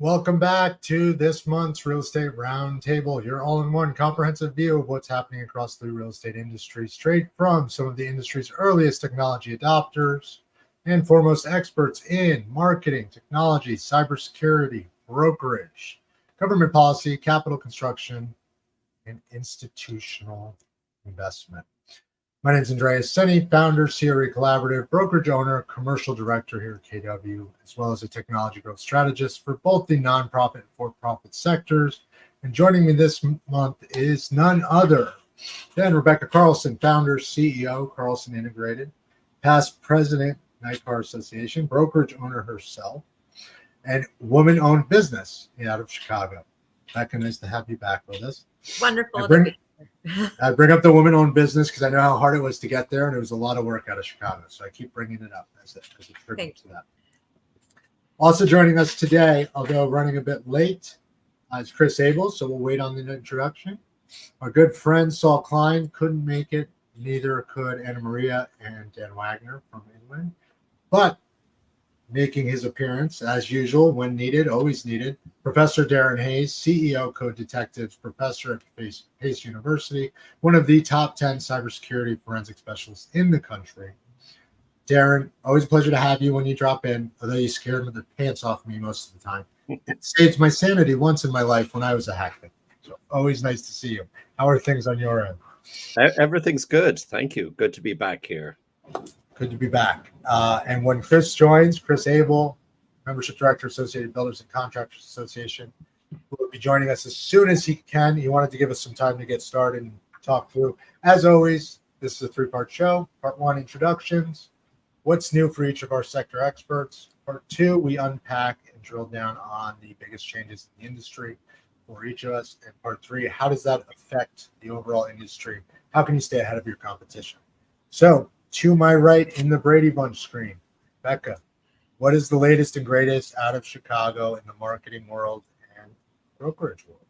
Welcome back to this month's Real Estate Roundtable, your all-in-one comprehensive view of what's happening across the real estate industry, straight from some of the industry's earliest technology adopters and foremost experts in marketing, technology, cybersecurity, brokerage, government policy, capital construction, and institutional investment. My name is Andreas, Senie, founder, CRECollaborative, brokerage owner, commercial director here at KW, as well as a technology growth strategist for both the nonprofit and for-profit sectors. And joining me this month is none other than Rebecca Carlson, founder, CEO, Carlson Integrated, past president, Night Car Association, brokerage owner herself, and woman-owned business out of Chicago. Rebecca, nice to have you back with us. Wonderful. I bring up the woman-owned business because I know how hard it was to get there, and it was a lot of work out of Chicago. So I keep bringing it up as a tribute to that. Also joining us today, although running a bit late, is Chris Abel. So we'll wait on the introduction. Our good friend Saul Klein couldn't make it. Neither could Anna Maria and Dan Wagner from England. But making his appearance, as usual, when needed, always needed, Professor Darren Hayes, CEO, Code Detectives, professor at Pace University, one of the top 10 cybersecurity forensic specialists in the country. Darren, always a pleasure to have you when you drop in, although you scared the pants off me most of the time. It saved my sanity once in my life when I was a hacker. So always nice to see you. How are things on your end? Everything's good. Thank you. Good to be back here. Good to be back. And when Chris joins, Chris Abel, Membership Director, Associated Builders and Contractors Association, will be joining us as soon as he can. He wanted to give us some time to get started and talk through. As always, this is a three-part show. Part one, introductions. What's new for each of our sector experts? Part two, we unpack and drill down on the biggest changes in the industry for each of us. And part three, how does that affect the overall industry? How can you stay ahead of your competition? So, to my right in the Brady Bunch screen, Becca, what is the latest and greatest out of Chicago in the marketing world and brokerage world?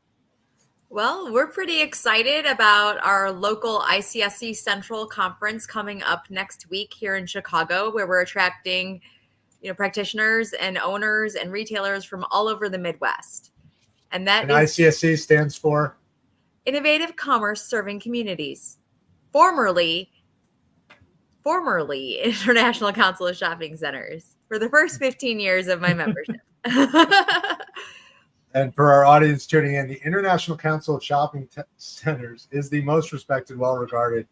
Well, we're pretty excited about our local ICSC Central Conference coming up next week here in Chicago, where we're attracting, practitioners and owners and retailers from all over the Midwest. And ICSC stands for Innovative Commerce Serving Communities, formerly International Council of Shopping Centers, for the first 15 years of my membership. And for our audience tuning in, the International Council of Shopping Centers is the most respected, well-regarded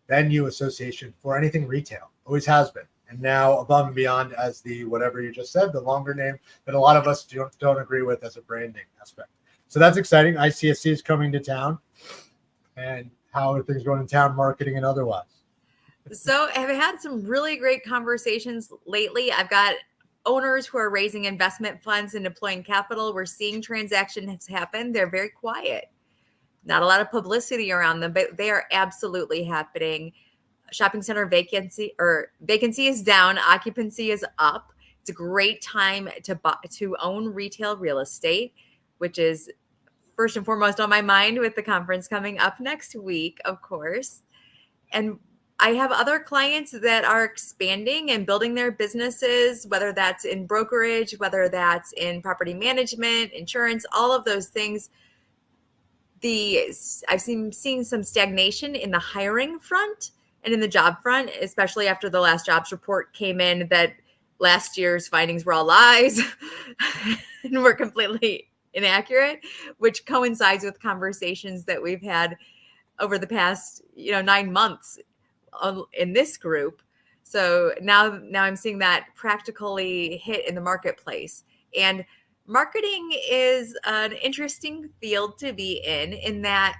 venue association for anything retail. Always has been. And now above and beyond as the, whatever you just said, the longer name that a lot of us don't agree with as a branding aspect. So that's exciting. ICSC is coming to town. And how are things going in town, marketing and otherwise? So I've had some really great conversations lately. I've got owners who are raising investment funds and deploying capital. We're seeing transactions happen. They're very quiet. Not a lot of publicity around them, but they are absolutely happening. Shopping center vacancy is down. Occupancy is up. It's a great time to own retail real estate, which is first and foremost on my mind with the conference coming up next week, of course. And I have other clients that are expanding and building their businesses, whether that's in brokerage, whether that's in property management, insurance, all of those things. I've seen some stagnation in the hiring front and in the job front, especially after the last jobs report came in that last year's findings were all lies and were completely inaccurate, which coincides with conversations that we've had over the past 9 months in this group. So now I'm seeing that practically hit in the marketplace. And marketing is an interesting field to be in that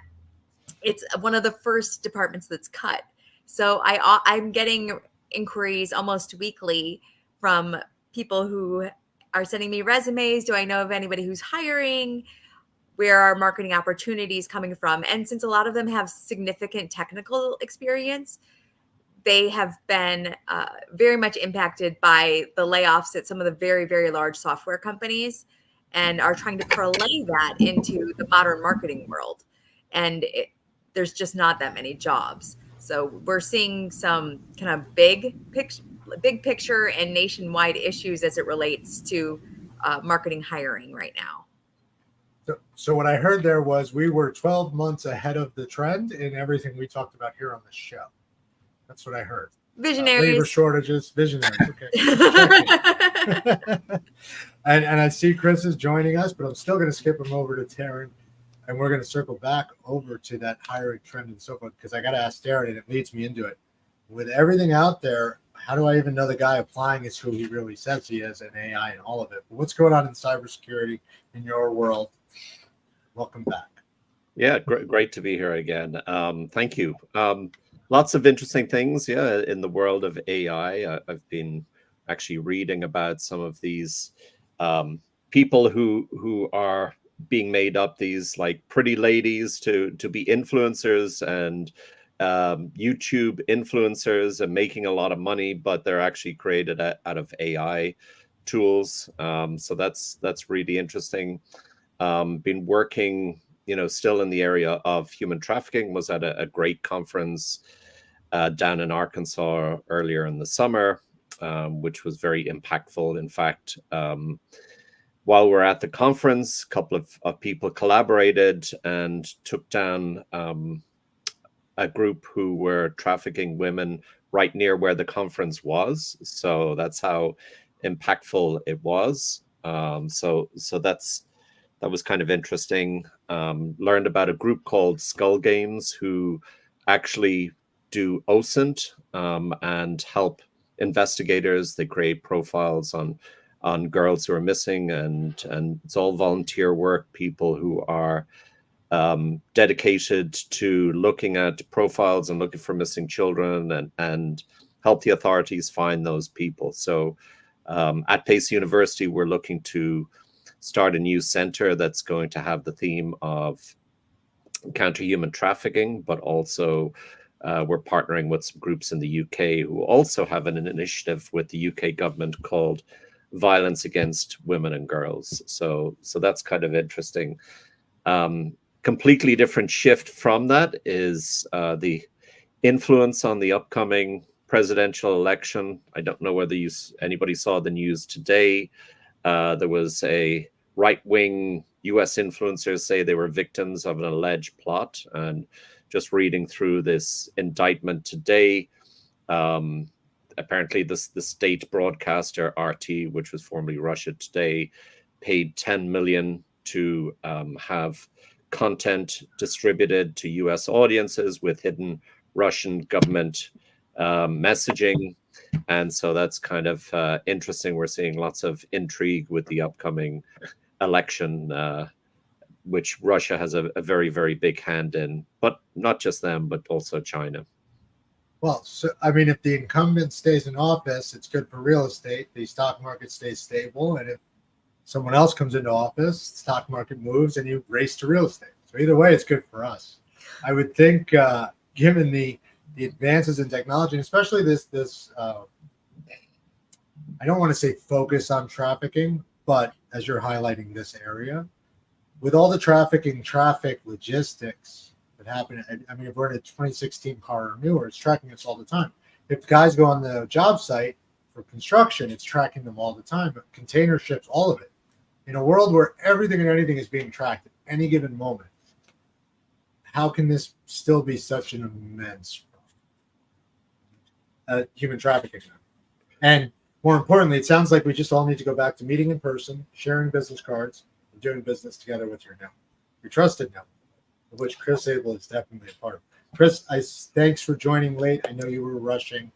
it's one of the first departments that's cut. So I'm getting inquiries almost weekly from people who are sending me resumes. Do I know of anybody who's hiring? Where are marketing opportunities coming from? And since a lot of them have significant technical experience, they have been very much impacted by the layoffs at some of the very, very large software companies and are trying to parlay that into the modern marketing world. And there's just not that many jobs. So we're seeing some kind of big picture and nationwide issues as it relates to marketing hiring right now. So what I heard there was we were 12 months ahead of the trend in everything we talked about here on the show. That's what I heard. Visionaries. Labor shortages, visionaries. Okay. and I see Chris is joining us, but I'm still going to skip him over to Taryn, and we're going to circle back over to that hiring trend and so forth, because I got to ask Darren, and it leads me into it. With everything out there, how do I even know the guy applying is who he really says he is, and AI and all of it? But what's going on in cybersecurity in your world? Welcome back. Yeah, great to be here again. Thank you. Lots of interesting things, in the world of AI. I've been actually reading about some of these people who are being made up, these like pretty ladies to be influencers and YouTube influencers and making a lot of money, but they're actually created out of AI tools. So that's really interesting. Been working, still in the area of human trafficking. Was at a great conference down in Arkansas earlier in the summer, which was very impactful. In fact, while we're at the conference, a couple of people collaborated and took down a group who were trafficking women right near where the conference was. So that's how impactful it was. So that was kind of interesting. Learned about a group called Skull Games who actually do OSINT and help investigators. They create profiles on girls who are missing, and it's all volunteer work, people who are dedicated to looking at profiles and looking for missing children and help the authorities find those people. So at Pace University, we're looking to start a new center that's going to have the theme of counter-human trafficking, but also we're partnering with some groups in the UK who also have an initiative with the UK government called Violence Against Women and Girls. So that's kind of interesting. Completely different shift from that is the influence on the upcoming presidential election. I don't know whether anybody saw the news today. There was a right-wing US influencers say they were victims of an alleged plot. And just reading through this indictment today, apparently the state broadcaster RT, which was formerly Russia Today, paid 10 million to have content distributed to US audiences with hidden Russian government messaging. And so that's kind of interesting. We're seeing lots of intrigue with the upcoming election, which Russia has a very, very big hand in, but not just them, but also China. Well, so I mean, if the incumbent stays in office, it's good for real estate. The stock market stays stable. And if someone else comes into office, the stock market moves and you race to real estate. So either way, it's good for us. I would think, given the advances in technology, and especially this I don't want to say focus on trafficking, but as you're highlighting this area, with all the traffic logistics that happen, I mean, if we're in a 2016 car or newer, it's tracking us all the time. If guys go on the job site for construction, it's tracking them all the time, but container ships, all of it. In a world where everything and anything is being tracked at any given moment, how can this still be such an immense human trafficking? And more importantly, it sounds like we just all need to go back to meeting in person, sharing business cards, and doing business together with your trusted network, of which Chris Abel is definitely a part of. Chris, thanks for joining late. I know you were rushing.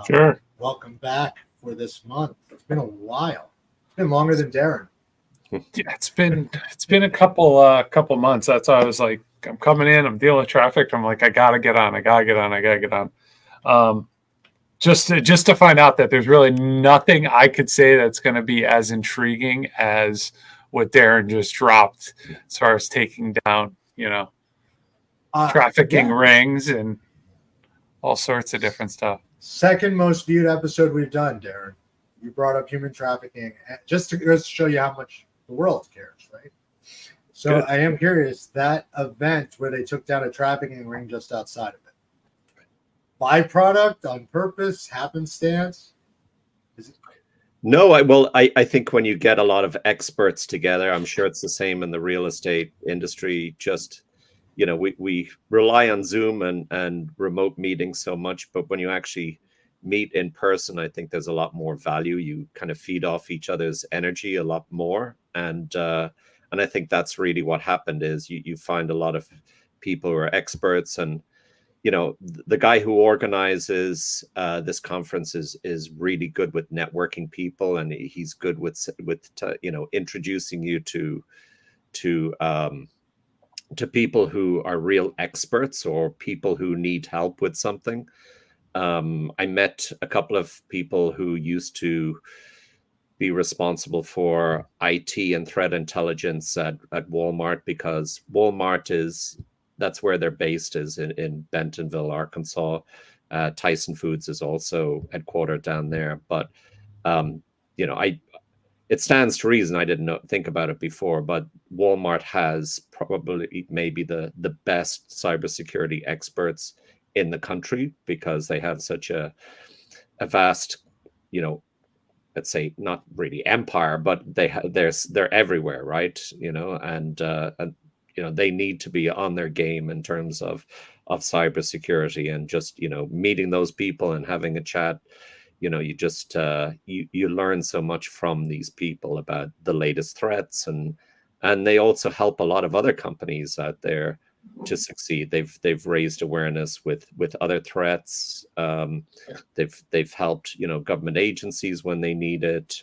Sure. Welcome back for this month. It's been a while. It's been longer than Darren. Yeah, it's been a couple months. That's why I was like, I'm coming in, I'm dealing with traffic. I'm like, I gotta get on. Just to find out that there's really nothing I could say that's going to be as intriguing as what Darren just dropped as far as taking down, trafficking rings and all sorts of different stuff. Second most viewed episode we've done, Darren. You brought up human trafficking just to show you how much the world cares, right? So good. I am curious, that event where they took down a trafficking ring just outside of it, byproduct, on purpose, happenstance? No, I think when you get a lot of experts together, I'm sure it's the same in the real estate industry. Just, we rely on Zoom and remote meetings so much, but when you actually meet in person, I think there's a lot more value. You kind of feed off each other's energy a lot more, and I think that's really what happened. Is you find a lot of people who are experts, and the guy who organizes this conference is really good with networking people, and he's good with introducing you to people who are real experts or people who need help with something. I met a couple of people who used to be responsible for IT and threat intelligence at Walmart, because that's where they're based, is in Bentonville, Arkansas. Tyson Foods is also headquartered down there. But it stands to reason. I didn't think about it before, but Walmart has probably maybe the best cybersecurity experts in the country, because they have such a vast, let's say not really empire, but they're everywhere, right? And they need to be on their game in terms of cybersecurity, and just meeting those people and having a chat. You just you learn so much from these people about the latest threats, and they also help a lot of other companies out there to succeed. They've raised awareness with other threats. They've helped government agencies when they need it.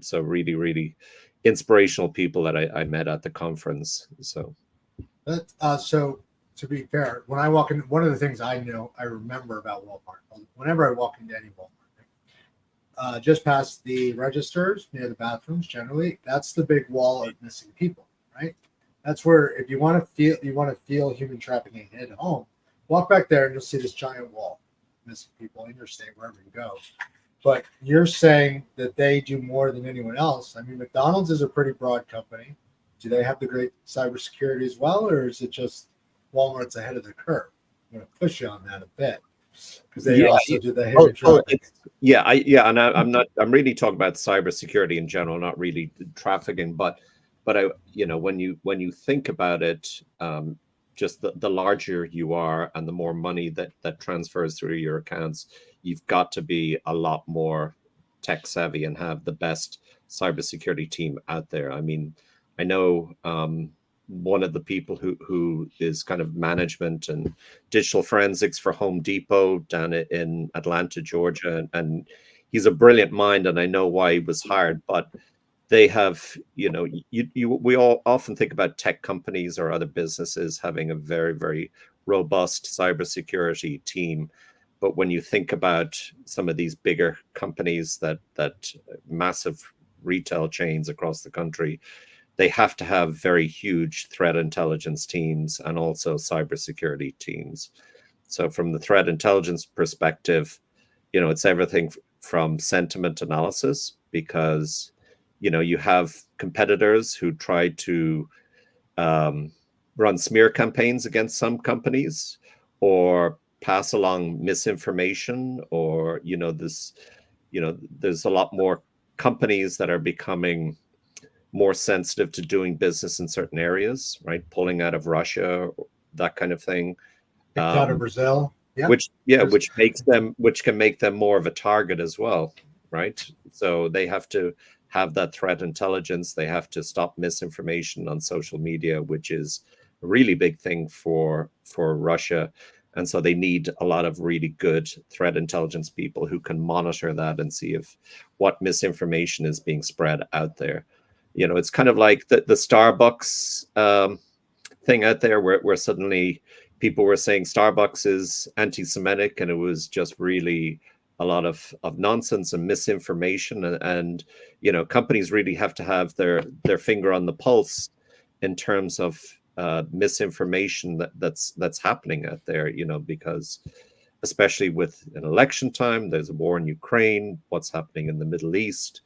So really inspirational people that I met at the conference. So so to be fair, when I walk in, one of the things I remember about Walmart, whenever I walk into any Walmart, just past the registers near the bathrooms, generally, that's the big wall of missing people, right? That's where, if you want to feel human trafficking at home, walk back there and you'll see this giant wall, missing people in your state, wherever you go. But you're saying that they do more than anyone else. I mean, McDonald's is a pretty broad company. Do they have the great cybersecurity as well, or is it just Walmart's ahead of the curve? I'm going to push you on that a bit, because they also do the human trafficking. I'm really talking about cybersecurity in general, not really trafficking, but when you think about it, just the larger you are and the more money that transfers through your accounts, you've got to be a lot more tech savvy and have the best cybersecurity team out there. I mean, I know one of the people who is kind of management and digital forensics for Home Depot down in Atlanta, Georgia, and he's a brilliant mind, and I know why he was hired. But they have, we all often think about tech companies or other businesses having a very, very robust cybersecurity team. But when you think about some of these bigger companies, that massive retail chains across the country, they have to have very huge threat intelligence teams and also cybersecurity teams. So from the threat intelligence perspective, it's everything from sentiment analysis, because you have competitors who try to run smear campaigns against some companies, or pass along misinformation, or there's a lot more companies that are becoming more sensitive to doing business in certain areas, right? Pulling out of Russia, that kind of thing. Out of Brazil. Yeah. Which can make them more of a target as well, right? So they have to have that threat intelligence. They have to stop misinformation on social media, which is a really big thing for Russia. And so they need a lot of really good threat intelligence people who can monitor that and see if what misinformation is being spread out there. It's kind of like the Starbucks thing out there, where suddenly people were saying Starbucks is anti-Semitic, and it was just really a lot of nonsense and misinformation. And companies really have to have their finger on the pulse in terms of misinformation that's happening out there, because especially with an election time, there's a war in Ukraine, what's happening in the Middle East.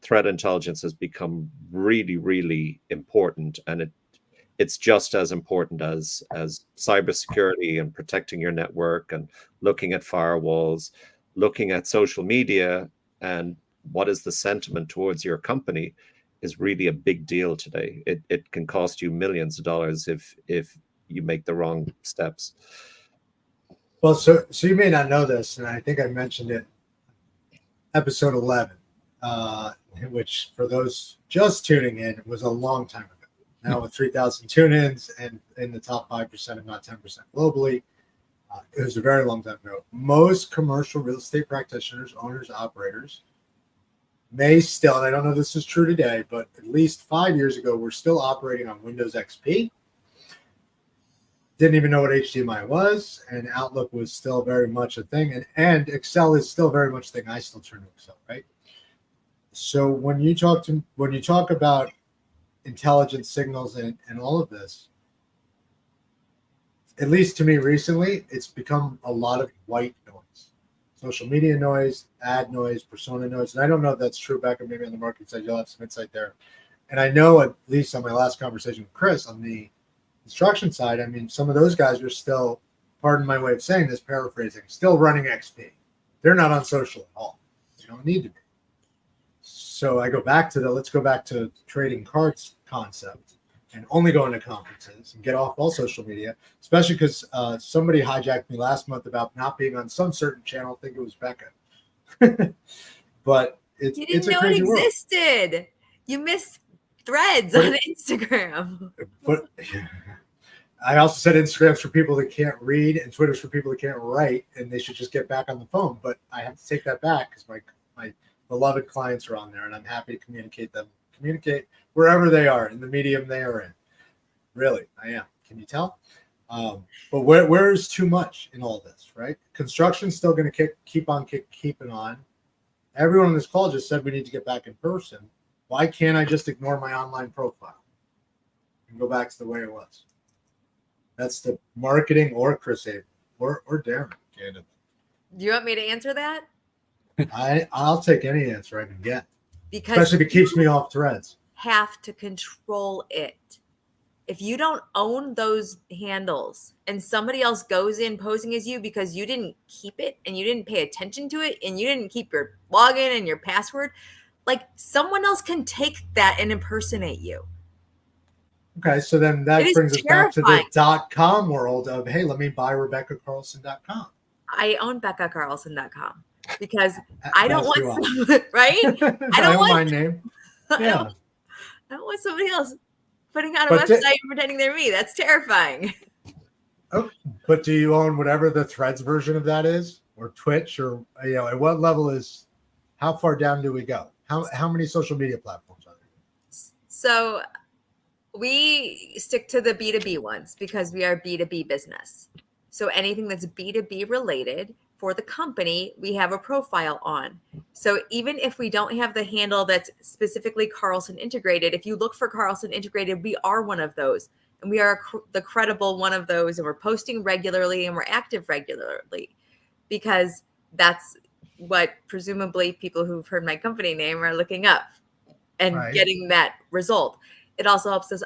Threat intelligence has become really, really important, and it's just as important as cybersecurity and protecting your network and looking at firewalls, looking at social media, and what is the sentiment towards your company is really a big deal today. It can cost you millions of dollars if you make the wrong steps. Well, so you may not know this, and I think I mentioned it, episode 11, which for those just tuning in was a long time ago. Now with 3,000 tune-ins and in the top 5%, if not 10% globally, it was a very long time ago. Most commercial real estate practitioners, owners, operators may still, and I don't know if this is true today, but at least 5 years ago, we're still operating on Windows XP. Didn't even know what HDMI was, and Outlook was still very much a thing, and Excel is still very much a thing. I still turn to Excel, right? So when you talk about intelligent signals and all of this, at least to me recently, it's become a lot of white noise, social media noise, ad noise, persona noise, and I don't know if that's true. Becca, maybe on the marketing side, you'll have some insight there. And I know, at least on my last conversation with Chris on the construction side, I mean, some of those guys are still, pardon my way of saying this, paraphrasing, still running XP. They're not on social at all. They don't need to be. So I go back to let's go back to trading cards concept and only going to conferences and get off all social media, especially because somebody hijacked me last month about not being on some certain channel. I think it was Becca. But it's a crazy world. You didn't know it existed. You missed Threads on Instagram. But I also said Instagram's for people that can't read and Twitter's for people that can't write, and they should just get back on the phone. But I have to take that back because my beloved clients are on there, and I'm happy to communicate wherever they are in the medium they are in. Really, I am. Can you tell? But where is too much in all this, right? Construction's still going to keeping on. Everyone on this call just said we need to get back in person. Why can't I just ignore my online profile and go back to the way it was? That's the marketing or Chris Abel or Darren, candidly. Do you want me to answer that? I'll take any answer I can get, because especially if it keeps me off Threads. Have to control it. If you don't own those handles and somebody else goes in posing as you because you didn't keep it and you didn't pay attention to it and you didn't keep your login and your password, like someone else can take that and impersonate you. Okay, so then that brings us back to the .com world of, hey, let me buy RebeccaCarlson.com. I own BeccaCarlson.com because I don't want right? I don't want my name. Yeah. I don't want somebody else putting on a website and pretending they're me. That's terrifying. Oh, but do you own whatever the Threads version of that is, or Twitch, or at what level is? How far down do we go? How many social media platforms are there? So we stick to the B2B ones because we are B2B business. So anything that's B2B related for the company, we have a profile on. So even if we don't have the handle that's specifically Carlson Integrated, if you look for Carlson Integrated, we are one of those. And we are the credible one of those. And we're posting regularly and we're active regularly because that's what presumably people who've heard my company name are looking up and getting that result. It also helps us,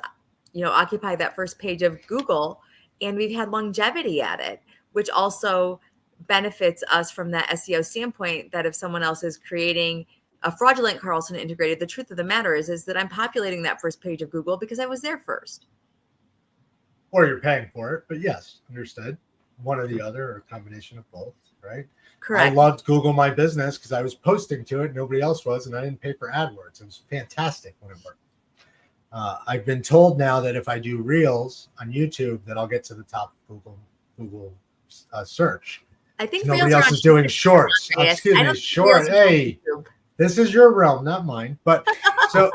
occupy that first page of Google, and we've had longevity at it, which also benefits us from that SEO standpoint, that if someone else is creating a fraudulent Carlson Integrated, the truth of the matter is that I'm populating that first page of Google because I was there first. Or you're paying for it, but yes, understood. One or the other, or a combination of both, right? Correct. I loved Google My Business because I was posting to it, nobody else was, and I didn't pay for AdWords. It was fantastic when it worked. I've been told now that if I do Reels on YouTube, that I'll get to the top of Google search. I think nobody else is doing shorts. Excuse me, short. Hey, this is your realm, not mine. But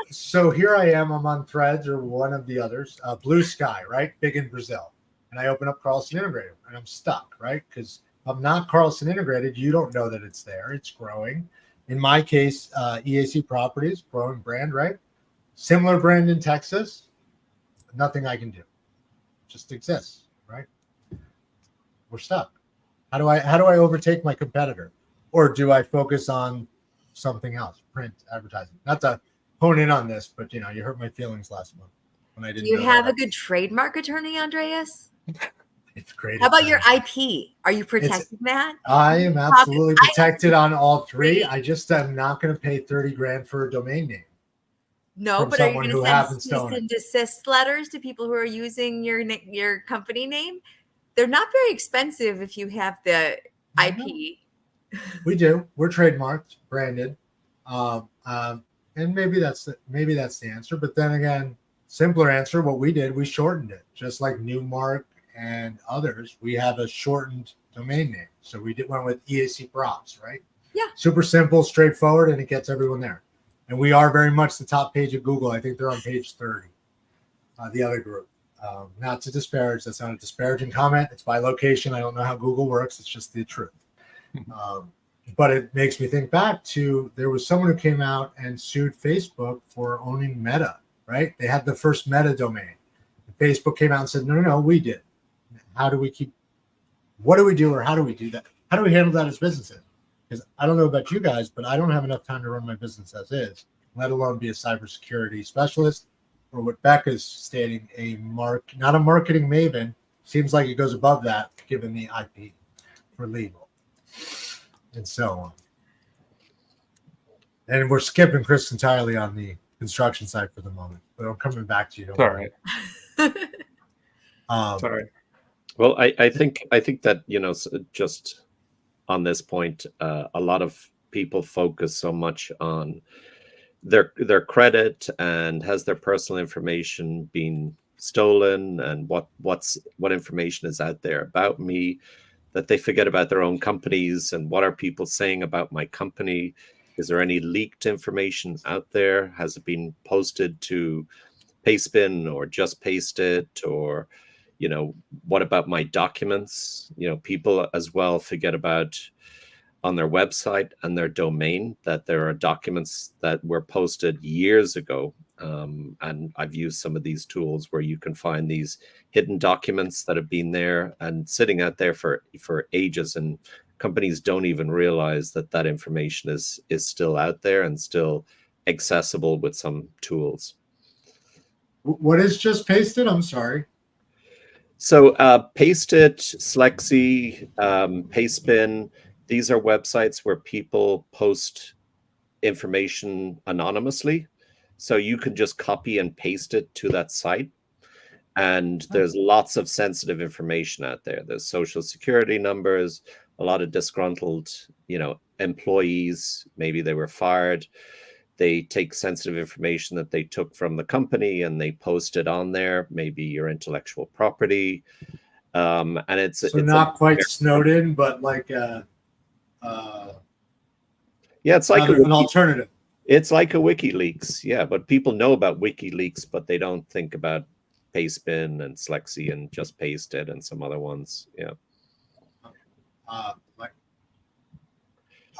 so here I am. I'm on Threads or one of the others. Blue Sky, right? Big in Brazil. And I open up Carlson Integrated, and I'm stuck, right? Because if I'm not Carlson Integrated, you don't know that it's there. It's growing. In my case, EAC Properties, growing brand, right? Similar brand in Texas. Nothing I can do. Just exists, right? We're stuck. How do I overtake my competitor? Or do I focus on something else? Print, advertising. Not to hone in on this, but you hurt my feelings last month when I didn't. Do you have a good trademark attorney, Andreas? It's great. How about your IP? Are you protecting that? I am absolutely protected on all three. Great. I just am not going to pay 30 grand for a domain name. No, From but are you someone going who to happens send to cease own it. and desist letters to people who are using your company name? They're not very expensive if you have the IP. We do. We're trademarked, branded, and maybe that's the answer. But then again, simpler answer. What we did, we shortened it, just like Newmark and others. We have a shortened domain name, so we went with EAC Props, right? Yeah. Super simple, straightforward, and it gets everyone there. And we are very much the top page of Google. I think they're on page 30. The other group. Not to disparage. That's not a disparaging comment. It's by location. I don't know how Google works. It's just the truth. But it makes me think back to there was someone who came out and sued Facebook for owning Meta, right? They had the first Meta domain. Facebook came out and said, no, we did. What do we do, or how do we do that? How do we handle that as businesses? Because I don't know about you guys, but I don't have enough time to run my business as is, let alone be a cybersecurity specialist, or what Becca's stating, not a marketing maven. Seems like it goes above that, given the IP for legal and so on. And we're skipping Chris entirely on the construction side for the moment, but I'm coming back to you. It's all right. Sorry. Well, I think that, just on this point, a lot of people focus so much on their credit and has their personal information been stolen, and what information is out there about me, that they forget about their own companies and what are people saying about my company. Is there any leaked information out there? Has it been posted to Pastebin or Just Paste It? Or what about my documents? People as well forget about on their website and their domain that there are documents that were posted years ago. And I've used some of these tools where you can find these hidden documents that have been there and sitting out there for ages, and companies don't even realize that information is still out there and still accessible with some tools. What is Just Paste It? I'm sorry. So Paste It, Slexy, Pastebin, these are websites where people post information anonymously. So you can just copy and paste it to that site. And there's lots of sensitive information out there. There's social security numbers, a lot of disgruntled, employees. Maybe they were fired. They take sensitive information that they took from the company and they post it on there, maybe your intellectual property. And it's not quite Snowden, but like it's like an alternative. It's like a WikiLeaks, yeah. But people know about WikiLeaks, but they don't think about Pastebin and Slexy and Just Paste It and some other ones, yeah.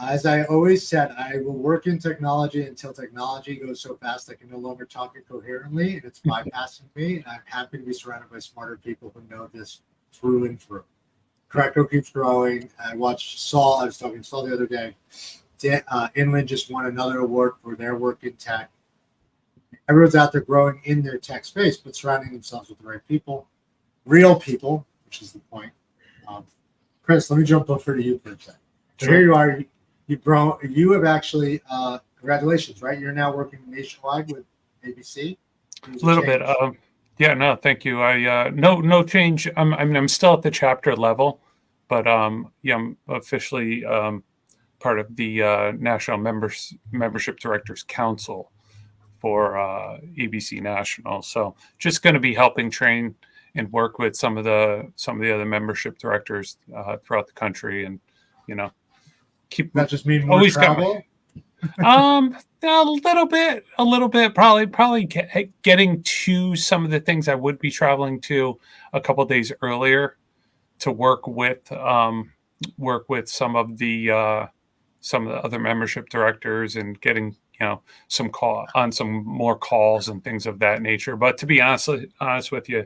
As I always said, I will work in technology until technology goes so fast I can no longer talk it coherently, and it's bypassing me. And I'm happy to be surrounded by smarter people who know this through and through. CRECo keeps growing. I watched Saul. I was talking to Saul the other day. Inland just won another award for their work in tech. Everyone's out there growing in their tech space, but surrounding themselves with the right people, real people, which is the point. Chris, let me jump over to you for a second. So Sure. here you are. You've grown. You have actually, congratulations, right? You're now working nationwide with ABC. A little bit. Yeah, no, thank you. I no change. I'm still at the chapter level, but I'm officially part of the National Membership Directors Council for ABC National. So just going to be helping train and work with some of the other membership directors throughout the country, and keep that just mean more always travel. A little bit, probably getting to some of the things I would be traveling to a couple of days earlier to work with some of the other membership directors and getting some more calls and things of that nature. But to be honest with you,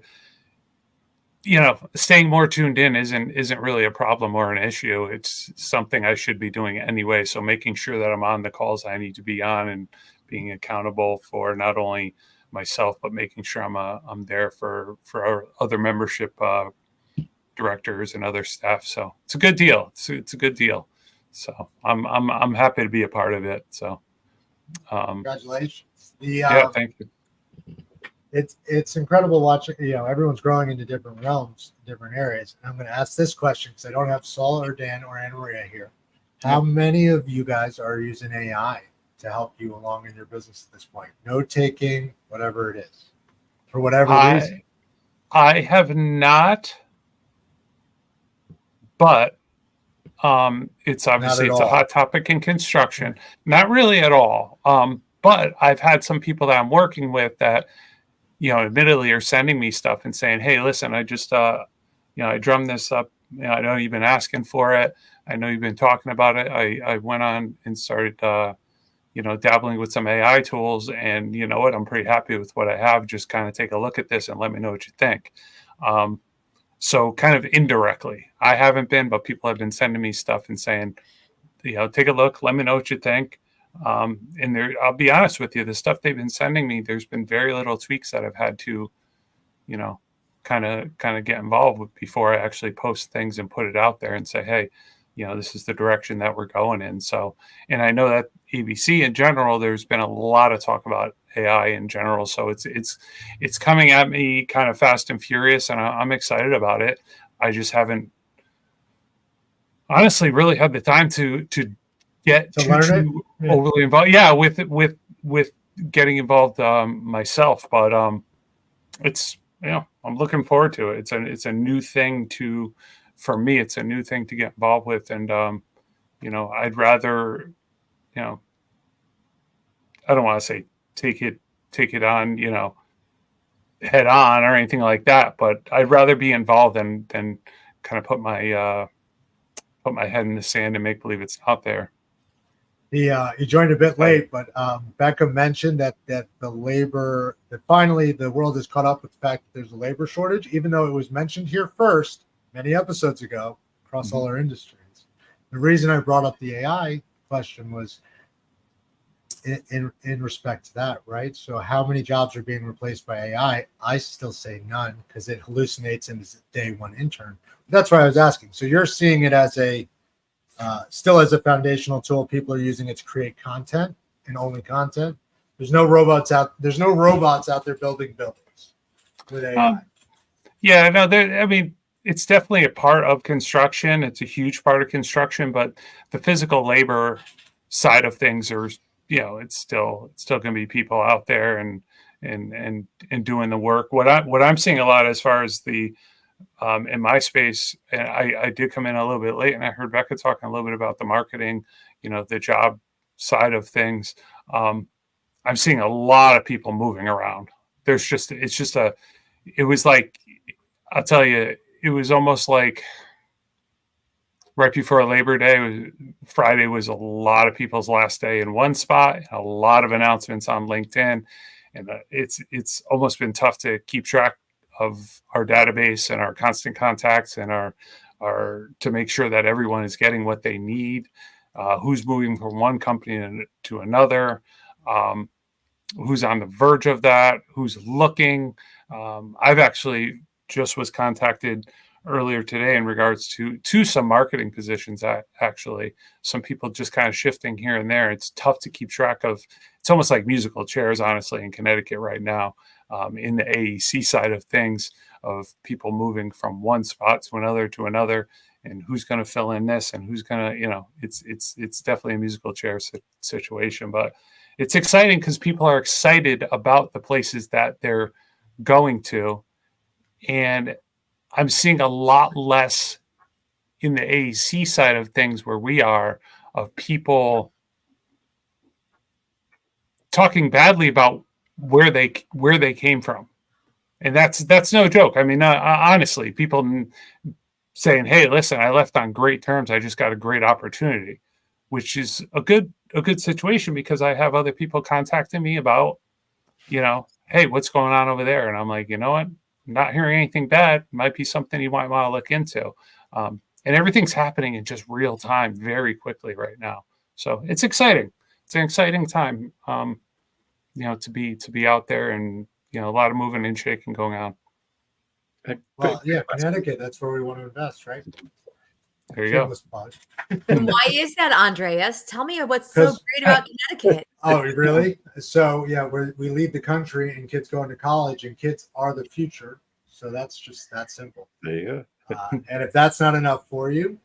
staying more tuned in isn't really a problem or an issue. It's something I should be doing anyway. So making sure that I'm on the calls I need to be on and being accountable for not only myself, but making sure I'm there for our other membership directors and other staff. So it's a good deal. It's a good deal. So I'm happy to be a part of it. So Congratulations. Yeah, thank you. It's incredible watching, everyone's growing into different realms, different areas. And I'm going to ask this question because I don't have Saul or Dan or Anna Maria here. How many of you guys are using AI to help you along in your business at this point? Note taking, whatever it is, for whatever reason. I have not, but it's obviously it's a hot topic in construction. Not really at all. But I've had some people that I'm working with that, admittedly are sending me stuff and saying, "Hey, listen, I just, I drummed this up. I know you've been asking for it. I know you've been talking about it. I went on and started, dabbling with some AI tools, and you know what? I'm pretty happy with what I have. Just kind of take a look at this and let me know what you think." So kind of indirectly, I haven't been, but people have been sending me stuff and saying, take a look, let me know what you think. And I'll be honest with you, the stuff they've been sending me, there's been very little tweaks that I've had to, kind of get involved with before I actually post things and put it out there and say, hey, this is the direction that we're going in. So, and I know that ABC in general, there's been a lot of talk about AI in general. So it's coming at me kind of fast and furious, and I'm excited about it. I just haven't honestly really had the time to get too overly involved. Yeah, with getting involved myself, but it's I'm looking forward to it. It's a new thing for me. It's a new thing to get involved with, and I'd rather I don't want to say take it on head on or anything like that, but I'd rather be involved than kind of put my head in the sand and make believe it's out there. You joined a bit late, but Becca mentioned that finally the world has caught up with the fact that there's a labor shortage, even though it was mentioned here first many episodes ago across all our industries. The reason I brought up the AI question was in respect to that, right? So how many jobs are being replaced by AI? I still say none, because it hallucinates and is a day one intern. That's why I was asking. So you're seeing it as still as a foundational tool. People are using it to create content and only content. There's no robots out there building buildings with AI. It's definitely a part of construction. It's a huge part of construction, but the physical labor side of things are, it's still going to be people out there and doing the work. What I'm seeing a lot as far as the in my space, and I did come in a little bit late, and I heard Becca talking a little bit about the marketing, the job side of things. I'm seeing a lot of people moving around. It was like, I'll tell you, it was almost like right before Labor Day, Friday was a lot of people's last day in one spot, a lot of announcements on LinkedIn. And it's almost been tough to keep track of our database and our constant contacts and our to make sure that everyone is getting what they need, who's moving from one company to another, who's on the verge of that, who's looking. I've actually just was contacted earlier today in regards to some marketing positions. Actually, some people just kind of shifting here and there. It's tough to keep track of. It's almost like musical chairs, honestly, in Connecticut right now, in the AEC side of things, of people moving from one spot to another, and who's going to fill in this and who's going to, it's definitely a musical chair situation. But it's exciting because people are excited about the places that they're going to, and I'm seeing a lot less in the AEC side of things where we are, of people talking badly about where they came from. And that's no joke. I mean, honestly, people saying, "Hey, listen, I left on great terms. I just got a great opportunity," which is a good situation, because I have other people contacting me about, "Hey, what's going on over there?" And I'm like, you know what? I'm not hearing anything bad. Might be something you might want to look into. And everything's happening in just real time, very quickly right now. So it's exciting. It's an exciting time, to be out there, and a lot of moving and shaking going on. Well, yeah, Connecticut, that's where we want to invest, right? There you go. Shameless plug. And why is that, Andreas? Tell me what's so 'Cause- great about Connecticut. Oh, really? So, yeah, we leave the country and kids go into college, and kids are the future. So that's just that simple. There you go. And if that's not enough for you,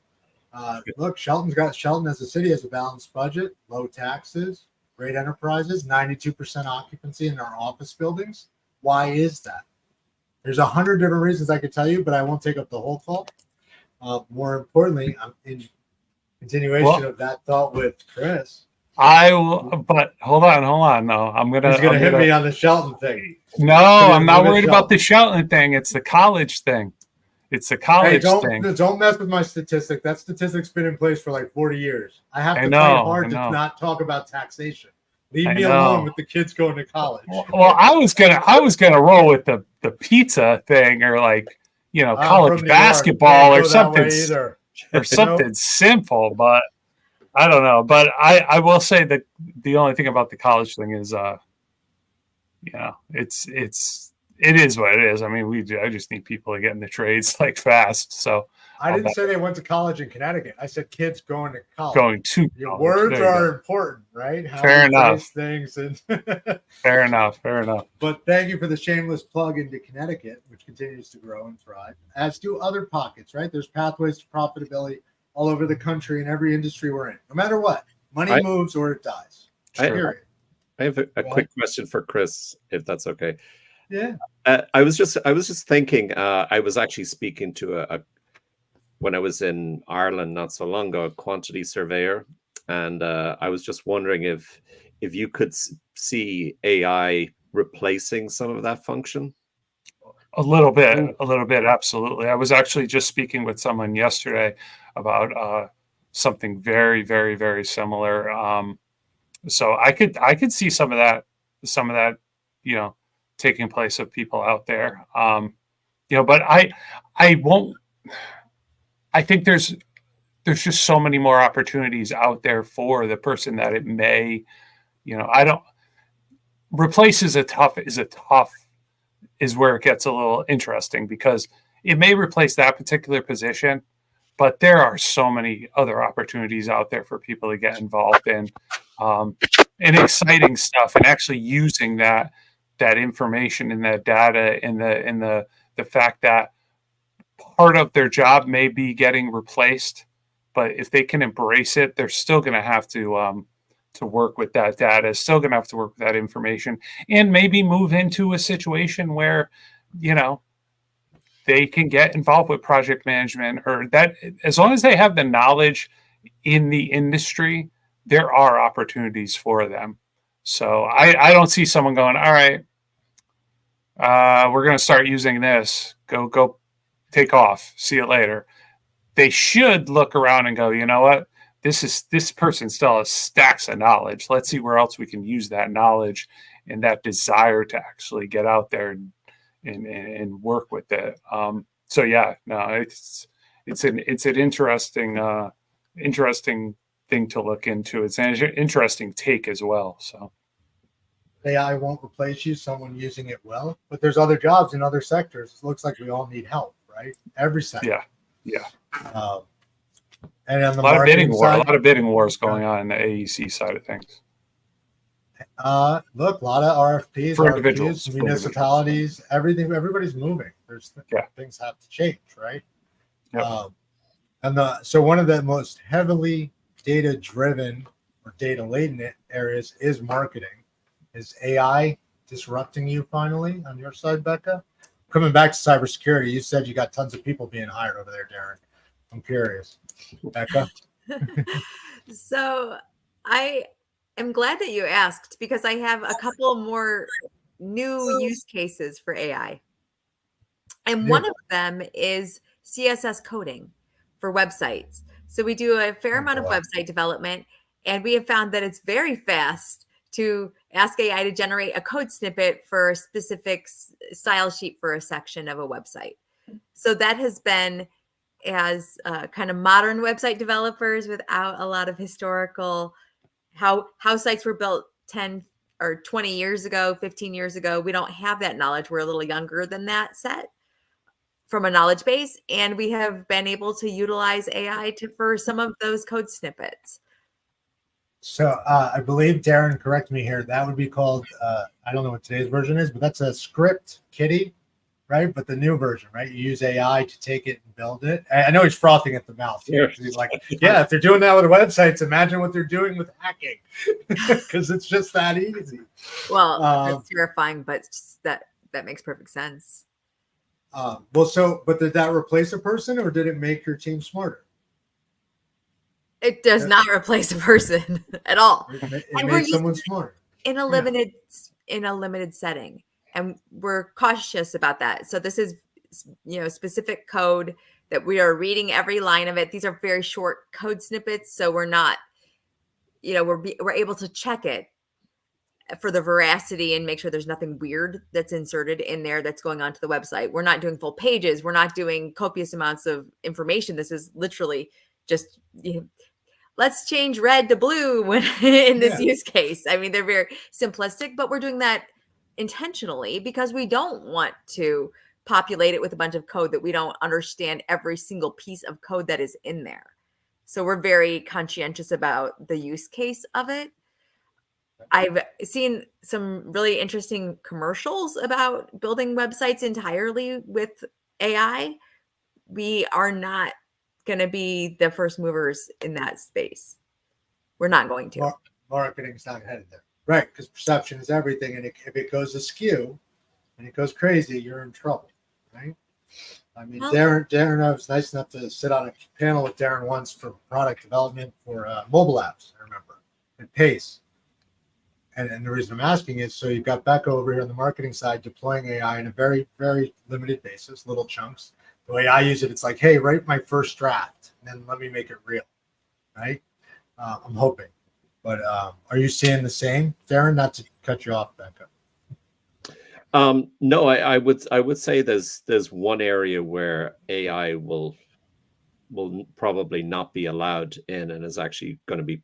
look, Shelton as a city has a balanced budget, low taxes, great enterprises, 92% occupancy in our office buildings. Why is that? There's 100 different reasons I could tell you, but I won't take up the whole call. More importantly, I'm in continuation of that thought with Chris. I will, but hold on. No, He's gonna hit me on the Shelton thing. No, I'm not worried about the Shelton thing. It's the college thing. It's the college thing. Don't mess with my statistic. That statistic's been in place for like 40 years. I have to fight hard to not talk about taxation. Leave me alone with the kids going to college. Well, I was gonna roll with the pizza thing, or like, college basketball or something simple, but I don't know. But I will say that the only thing about the college thing is it is what it is. I mean, I just need people to get in the trades like fast. So I didn't say they went to college in Connecticut. I said kids going to college. Your college. Words are important, right? How Fair enough. Things and Fair enough. But thank you for the shameless plug into Connecticut, which continues to grow and thrive, as do other pockets, right? There's pathways to profitability all over the country in every industry we're in. No matter what, money moves or it dies. Period. I have a quick question for Chris, if that's okay. Yeah. I was just thinking. I was actually speaking to when I was in Ireland not so long ago, a quantity surveyor, and I was just wondering if you could see AI replacing some of that function. A little bit, absolutely. I was actually just speaking with someone yesterday about something very, very, very similar. So I could see some of that, taking place of people out there. But I won't. I think there's just so many more opportunities out there for the person that it may, replace is where it gets a little interesting, because it may replace that particular position, but there are so many other opportunities out there for people to get involved in, and exciting stuff, and actually using that information and that data and the fact that part of their job may be getting replaced, but if they can embrace it, they're still going to have to work with that data, still going to have to work with that information, and maybe move into a situation where, they can get involved with project management, or that, as long as they have the knowledge in the industry, there are opportunities for them. So I don't see someone going, all right, we're going to start using this. Go take off. See you later. They should look around and go, you know what? This person still has stacks of knowledge. Let's see where else we can use that knowledge and that desire to actually get out there and work with it. So yeah, no, it's an interesting thing to look into. It's an interesting take as well. So AI won't replace you, someone using it well, but there's other jobs in other sectors. It looks like we all need help, right? Every sector. Yeah. And on the a lot of bidding wars going on in the AEC side of things. Look, a lot of RFPs for individuals, municipalities, everything. Everybody's moving. Things have to change, right? Yep. So one of the most heavily data-driven or data-laden areas is marketing. Is AI disrupting you finally on your side, Becca? Coming back to cybersecurity, you said you got tons of people being hired over there, Darren. I'm curious, Becca. So I am glad that you asked, because I have a couple more new use cases for AI. And one of them is CSS coding for websites. So we do a fair amount of website development, and we have found that it's very fast to ask AI to generate a code snippet for a specific style sheet for a section of a website. So that has been, as kind of modern website developers without a lot of historical, how sites were built 10 or 20 years ago, 15 years ago. We don't have that knowledge. We're a little younger than that set. from a knowledge base, and we have been able to utilize AI for some of those code snippets. So I believe, Darren, correct me here, that would be called, I don't know what today's version is, but that's a script kitty, right? But the new version, right? You use AI to take it and build it. I know he's frothing at the mouth here. He's like, yeah, if they're doing that with websites, imagine what they're doing with hacking, because it's just that easy. Well, it's terrifying, but that makes perfect sense. But did that replace a person, or did it make your team smarter? It does not replace a person at all. It made someone smarter in a limited setting, and we're cautious about that. So this is, specific code that we are reading every line of it. These are very short code snippets, so we're not, we're able to check it for the veracity and make sure there's nothing weird that's inserted in there that's going onto the website. We're not doing full pages. We're not doing copious amounts of information. This is literally just, let's change red to blue in this use case. I mean, they're very simplistic, but we're doing that intentionally because we don't want to populate it with a bunch of code that we don't understand every single piece of code that is in there. So we're very conscientious about the use case of it. I've seen some really interesting commercials about building websites entirely with AI. We are not going to be the first movers in that space. We're not going to. Marketing's not headed there. Right, because perception is everything. And if it goes askew and it goes crazy, you're in trouble, right? I mean, Darren, I was nice enough to sit on a panel with Darren once for product development for mobile apps, I remember, at Pace. And the reason I'm asking is, so you've got Becca over here on the marketing side deploying AI in a very, very limited basis, little chunks. The way I use it, it's like, hey, write my first draft, and then let me make it real, right? I'm hoping. But are you seeing the same, Darren? Not to cut you off, Becca. No, I would say there's one area where AI will probably not be allowed in and is actually going to be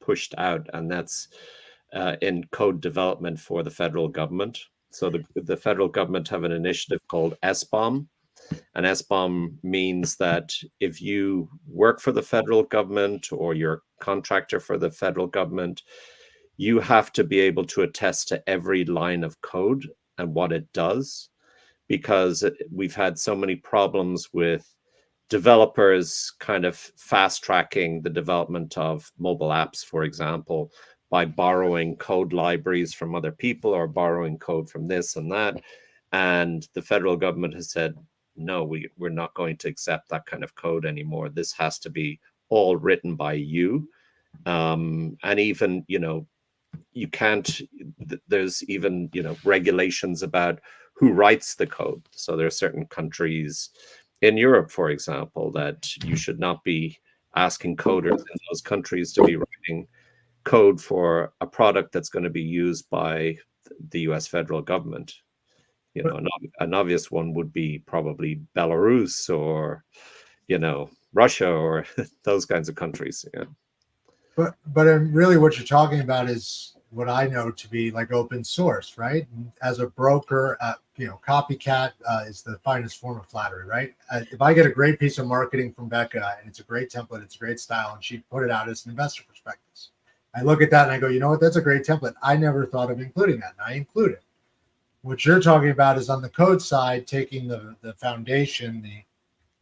pushed out, and that's in code development for the federal government. So the federal government have an initiative called SBOM, and SBOM means that if you work for the federal government or you're a contractor for the federal government, you have to be able to attest to every line of code and what it does, because we've had so many problems with developers kind of fast tracking the development of mobile apps, for example, by borrowing code libraries from other people or borrowing code from this and that. And the federal government has said, no, we're not going to accept that kind of code anymore. This has to be all written by you. And even, you can't, there's even, regulations about who writes the code. So there are certain countries in Europe, for example, that you should not be asking coders in those countries to be writing code for a product that's going to be used by the US federal government. An obvious one would be probably Belarus or, Russia or those kinds of countries. Yeah. But really what you're talking about is what I know to be like open source, right? And as a broker, copycat is the finest form of flattery, right? If I get a great piece of marketing from Becca and it's a great template, it's a great style, and she put it out as an investor prospectus, I look at that and I go, you know what? That's a great template. I never thought of including that, and I include it. What you're talking about is on the code side, taking the foundation,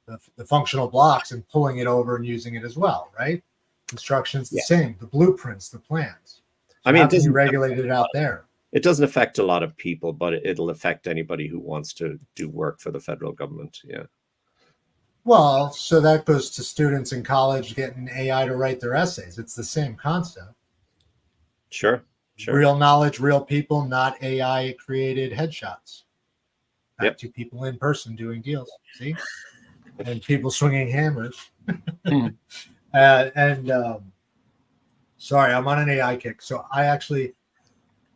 the functional blocks, and pulling it over and using it as well, right? Instructions the same, the blueprints, the plans. So I mean, how can you regulate it out there? It doesn't affect a lot of people, but it'll affect anybody who wants to do work for the federal government. Yeah. Well, so that goes to students in college getting AI to write their essays. It's the same concept. Sure. Real knowledge, real people, not AI created headshots. Back to people in person doing deals. See? And people swinging hammers. Sorry, I'm on an AI kick. So I actually,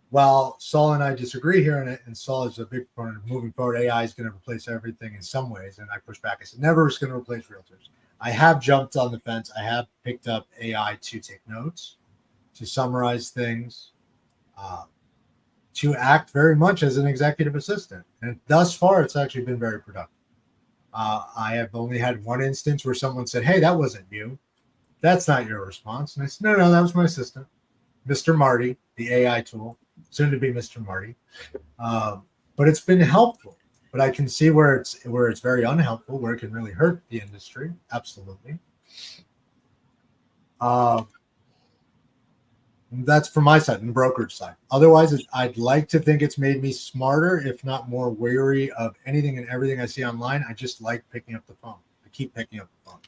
while Saul and I disagree here, and Saul is a big proponent of moving forward, AI is going to replace everything in some ways. And I push back. I said, never is going to replace realtors. I have jumped on the fence. I have picked up AI to take notes, to summarize things, to act very much as an executive assistant. And thus far, it's actually been very productive. I have only had one instance where someone said, "Hey, that wasn't you. That's not your response." And I said, "No, that was my assistant, Mr. Marty, the AI tool, soon to be Mr. Marty." But it's been helpful. But I can see where it's very unhelpful, where it can really hurt the industry. Absolutely. That's from my side and brokerage side. Otherwise, I'd like to think it's made me smarter, if not more wary of anything and everything I see online. I just like picking up the phone. I keep picking up the phone.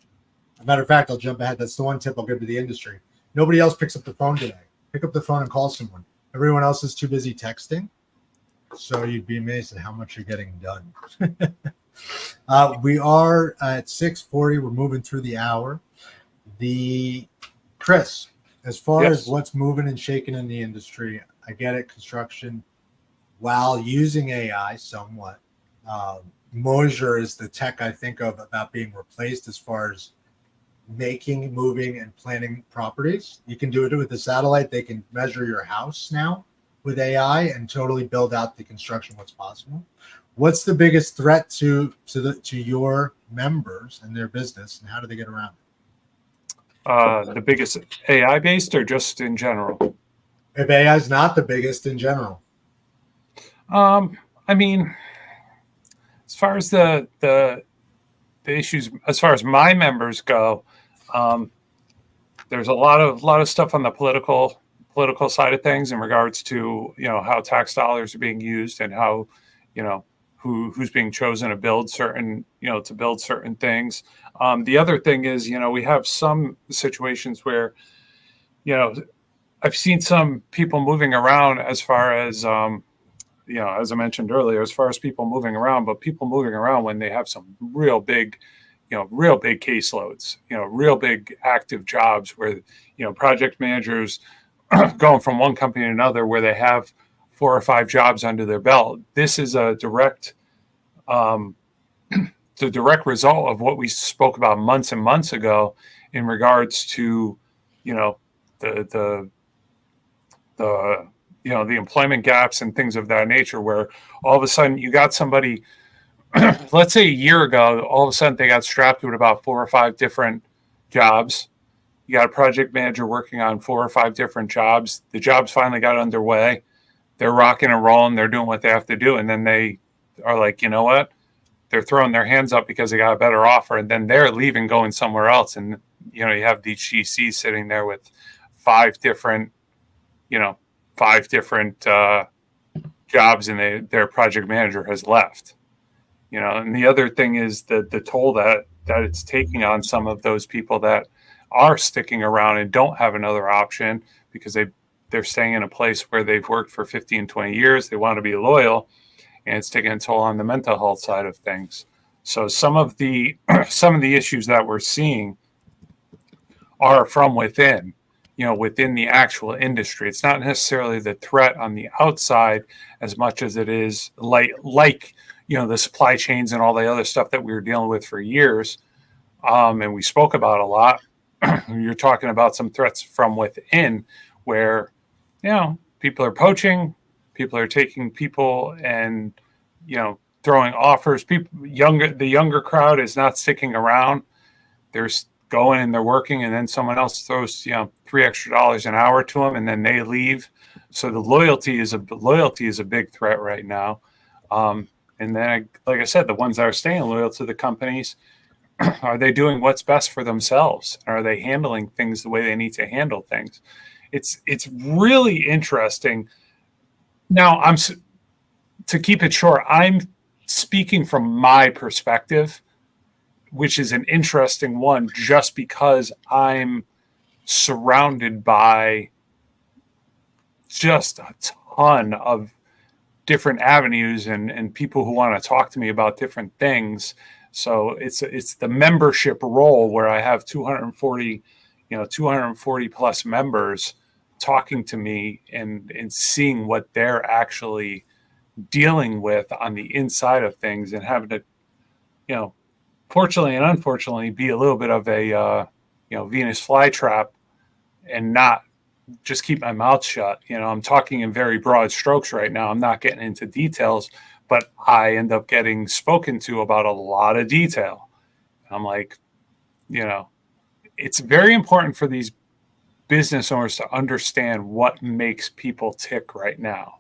As a matter of fact, I'll jump ahead. That's the one tip I'll give to the industry. Nobody else picks up the phone today. Pick up the phone and call someone. Everyone else is too busy texting. So you'd be amazed at how much you're getting done. We are at 6:40. We're moving through the hour. Chris, as far as what's moving and shaking in the industry, I get it, construction, while using AI somewhat. Moser is the tech I think of about being replaced as far as making, moving, and planning properties. You can do it with the satellite. They can measure your house now with AI and totally build out the construction, what's possible. What's the biggest threat to your members and their business, and how do they get around it? The biggest AI based or just in general? If AI is not the biggest in general. I mean, as far as the issues, as far as my members go, there's a lot of stuff on the political side of things in regards to, how tax dollars are being used and how, who's being chosen to build certain things. The other thing is, we have some situations where, I've seen some people moving around as far as, as I mentioned earlier, as far as people moving around, but people moving around when they have some real big caseloads, real big active jobs where, project managers going from one company to another where they have 4 or 5 jobs under their belt. This is a direct, the direct result of what we spoke about months and months ago in regards to, the employment gaps and things of that nature, where all of a sudden you got somebody, let's say a year ago, all of a sudden they got strapped with about 4 or 5 different jobs. You got a project manager working on 4 or 5 different jobs. The jobs finally got underway. They're rocking and rolling. They're doing what they have to do. And then they are like, you know what? They're throwing their hands up because they got a better offer. And then they're leaving, going somewhere else. And, you have these GCs sitting there with 5 different jobs, and their project manager has left. And the other thing is the toll that it's taking on some of those people that are sticking around and don't have another option because they're staying in a place where they've worked for 15, 20 years. They want to be loyal, and it's taking a toll on the mental health side of things. So some of the issues that we're seeing are from within, within the actual industry. It's not necessarily the threat on the outside as much as it is like the supply chains and all the other stuff that we were dealing with for years. And we spoke about a lot. You're talking about some threats from within where, people are poaching, people are taking people and, throwing offers. The younger crowd is not sticking around. They're going and they're working, and then someone else throws, $3 extra an hour to them, and then they leave. So the loyalty is a big threat right now. And then, like I said, the ones that are staying loyal to the companies, are they doing what's best for themselves? Are they handling things the way they need to handle things? It's really interesting. Now, to keep it short, I'm speaking from my perspective, which is an interesting one, just because I'm surrounded by just a ton of different avenues and people who want to talk to me about different things. So it's the membership role where I have 240 plus members talking to me and seeing what they're actually dealing with on the inside of things, and having to, fortunately and unfortunately, be a little bit of a Venus flytrap and not just keep my mouth shut. I'm talking in very broad strokes right now. I'm not getting into details, but I end up getting spoken to about a lot of detail. I'm like, it's very important for these business owners to understand what makes people tick right now.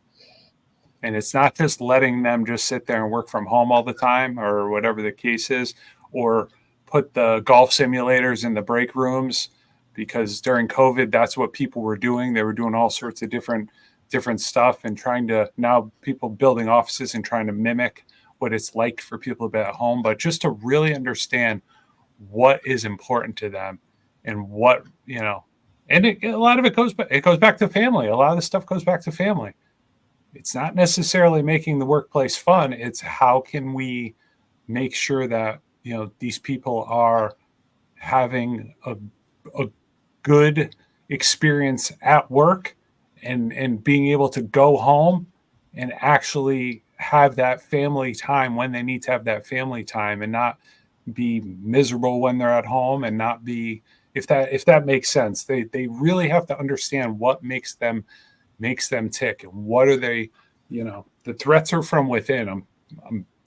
And it's not just letting them just sit there and work from home all the time or whatever the case is, or put the golf simulators in the break rooms, because during COVID, that's what people were doing. They were doing all sorts of different stuff and trying to, now people building offices and trying to mimic what it's like for people to be at home, but just to really understand what is important to them and what, and a lot of it goes back to family. A lot of the stuff goes back to family. It's not necessarily making the workplace fun. It's how can we make sure that, these people are having a good experience at work and being able to go home and actually have that family time when they need to have that family time, and not be miserable when they're at home, and not be, if that makes sense. They really have to understand what makes them tick, and what are they, the threats are from within.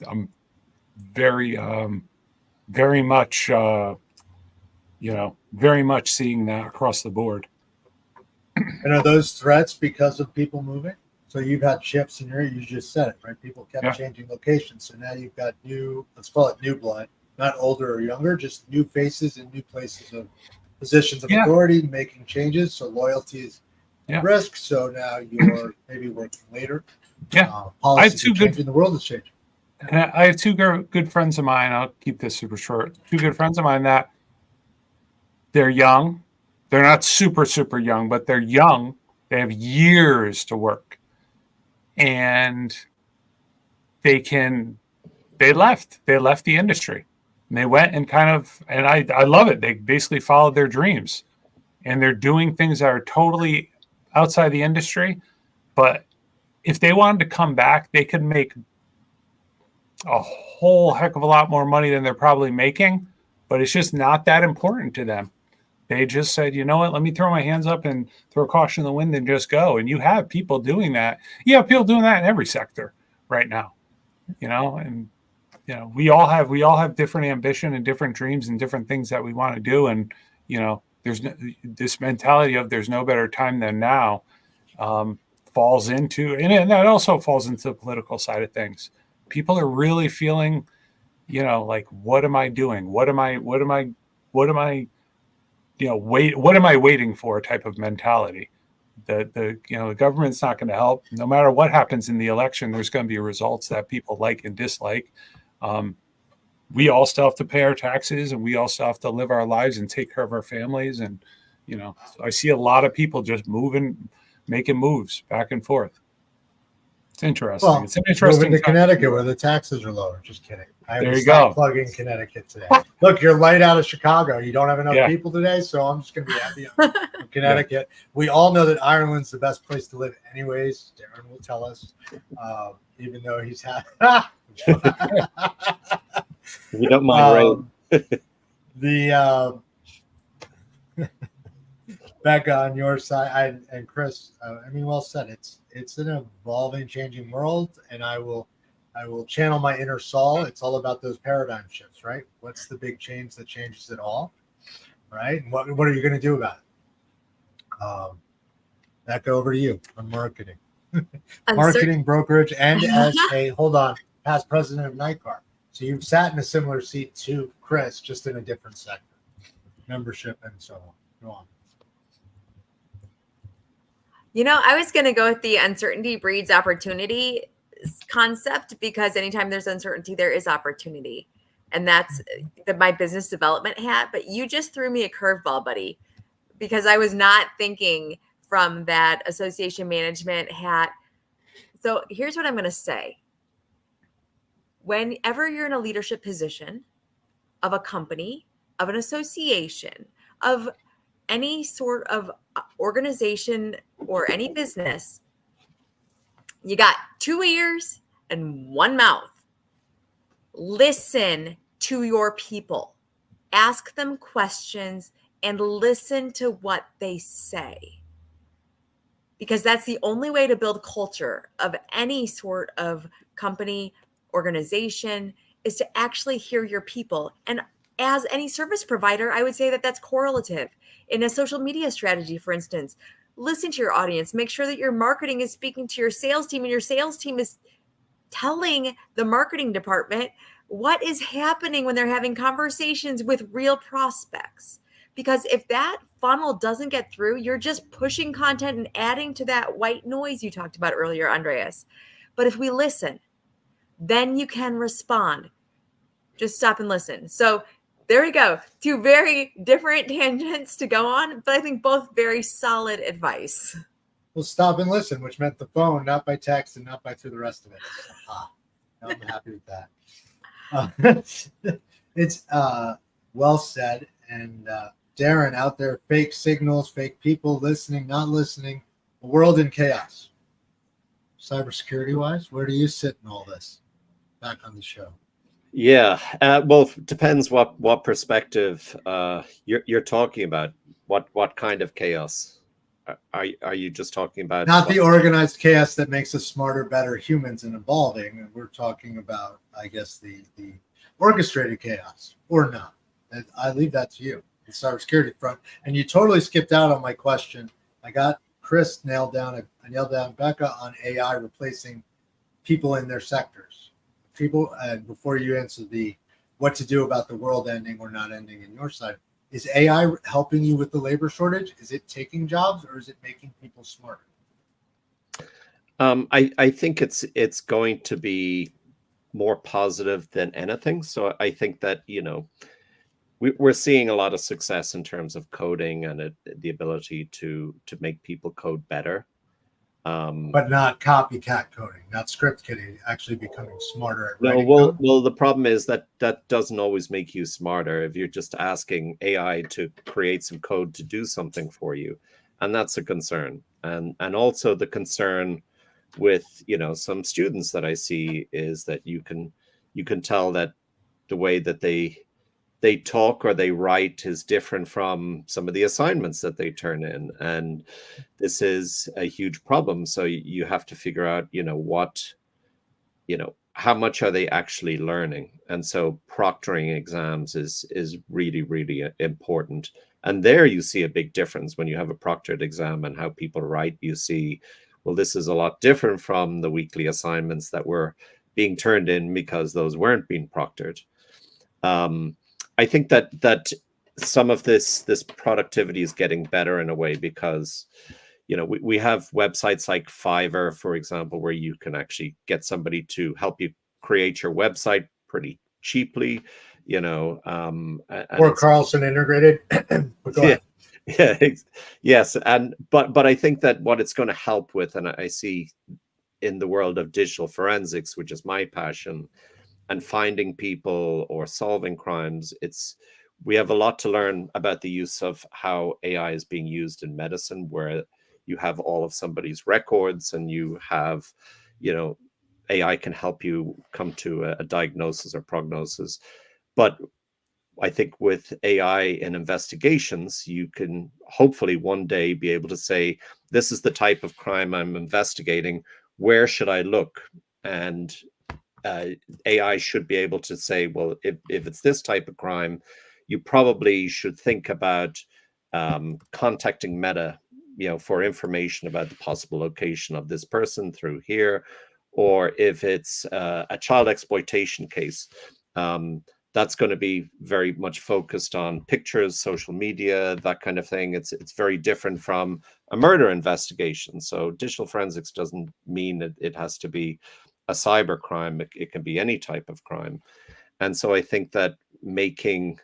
I'm very much very much seeing that across the board. And are those threats because of people moving? So you've had shifts in your, you just said it, right? People kept changing locations. So now you've got new, let's call it new blood, not older or younger, just new faces and new places of positions of authority making changes. So loyalty is at risk. So now you're maybe working later. Policies are changing, the world is changing. And I have two good friends of mine. I'll keep this super short. Two good friends of mine that they're young. They're not super, super young, but they're young. They have years to work. And they left the industry. And they went and and I love it. They basically followed their dreams. And they're doing things that are totally outside the industry. But if they wanted to come back, they could make a whole heck of a lot more money than they're probably making. But it's just not that important to them. They just said, you know what, let me throw my hands up and throw caution in the wind and just go. And you have people doing that. You have people doing that in every sector right now, and, we all have different ambition and different dreams and different things that we want to do. And, there's this mentality of there's no better time than now falls into, and that also falls into the political side of things. People are really feeling, like, what am I doing? What am I waiting for type of mentality. The government's not going to help. No matter what happens in the election, there's going to be results that people like and dislike. We all still have to pay our taxes, and we all still have to live our lives and take care of our families. And, so I see a lot of people just making moves back and forth. It's interesting. Well, it's an interesting moving to Connecticut where the taxes are lower. Just kidding. There you go. Plugging Connecticut today. Look, you're light out of Chicago. You don't have enough people today, so I'm just going to be happy on Connecticut. We all know that Ireland's the best place to live anyways. Darren will tell us, even though he's had... You don't mind, right? Becca, on your side, and Chris, well said. It's an evolving, changing world, and I will channel my inner Saul. It's all about those paradigm shifts, right? What's the big change that changes it all, right? And what are you going to do about it? Becca, over to you on marketing, marketing, brokerage, and as a past president of Nightcar. So you've sat in a similar seat to Chris, just in a different sector, membership and so on. Go on. I was going to go with the uncertainty breeds opportunity concept, because anytime there's uncertainty, there is opportunity. And that's my business development hat. But you just threw me a curveball, buddy, because I was not thinking from that association management hat. So here's what I'm going to say. Whenever you're in a leadership position of a company, of an association, of any sort of organization or any business, you got 2 ears and 1 mouth. Listen to your people. Ask them questions and listen to what they say. because that's the only way to build culture of any sort of company, organization, is to actually hear your people. And as any service provider, I would say that that's correlative. In a social media strategy, for instance, listen to your audience, make sure that your marketing is speaking to your sales team, and your sales team is telling the marketing department what is happening when they're having conversations with real prospects. Because if that funnel doesn't get through, you're just pushing content and adding to that white noise you talked about earlier, Andreas. But if we listen, then you can respond. Just stop and listen. So there we go. Two very different tangents to go on, but I think both very solid advice. Well, stop and listen, which meant the phone, not by text and not by through the rest of it. I'm happy with that. It's well said. And Darren, out there, fake signals, fake people, listening, not listening, a world in chaos. Cybersecurity wise, where do you sit in all this? Back on the show. Yeah, well, depends what perspective you're talking about. What kind of chaos? Are you just talking about? Not the organized chaos that makes us smarter, better humans and evolving. We're talking about, I guess, the orchestrated chaos, or not. I leave that to you, the cybersecurity front. And you totally skipped out on my question. I got Chris nailed down. I nailed down Becca on AI replacing people in their sectors. People, and before you answer the what to do about the world ending or not ending in your side, is AI helping you with the labor shortage? Is it taking jobs, or is it making people smarter? I think it's going to be more positive than anything. So I think that, we're seeing a lot of success in terms of coding and the ability to make people code better. But not copycat coding, not script kidding, actually becoming smarter at No, writing well, code. the problem is that doesn't always make you smarter if you're just asking AI to create some code to do something for you, and that's a concern. And also the concern with some students that I see is that you can tell that the way that they talk or they write is different from some of the assignments that they turn in, and this is a huge problem. So you have to figure out how much are they actually learning. And so proctoring exams is really, really important. And there you see a big difference when you have a proctored exam and how people write. You see, well, this is a lot different from the weekly assignments that were being turned in because those weren't being proctored. I think that some of this productivity is getting better in a way because we have websites like Fiverr, for example, where you can actually get somebody to help you create your website pretty cheaply, Or Carlson Integrated. But go ahead. Yeah, yes. But I think that what it's going to help with, and I see in the world of digital forensics, which is my passion, and finding people or solving crimes, we have a lot to learn about the use of how AI is being used in medicine, where you have all of somebody's records and you have, AI can help you come to a diagnosis or prognosis. But I think with AI in investigations, you can hopefully one day be able to say, this is the type of crime I'm investigating. Where should I look? And AI should be able to say, well, if it's this type of crime, you probably should think about contacting Meta, for information about the possible location of this person through here. Or if it's a child exploitation case, that's going to be very much focused on pictures, social media, that kind of thing. It's very different from a murder investigation. So digital forensics doesn't mean that it has to be a cyber crime. It can be any type of crime. And so I think that making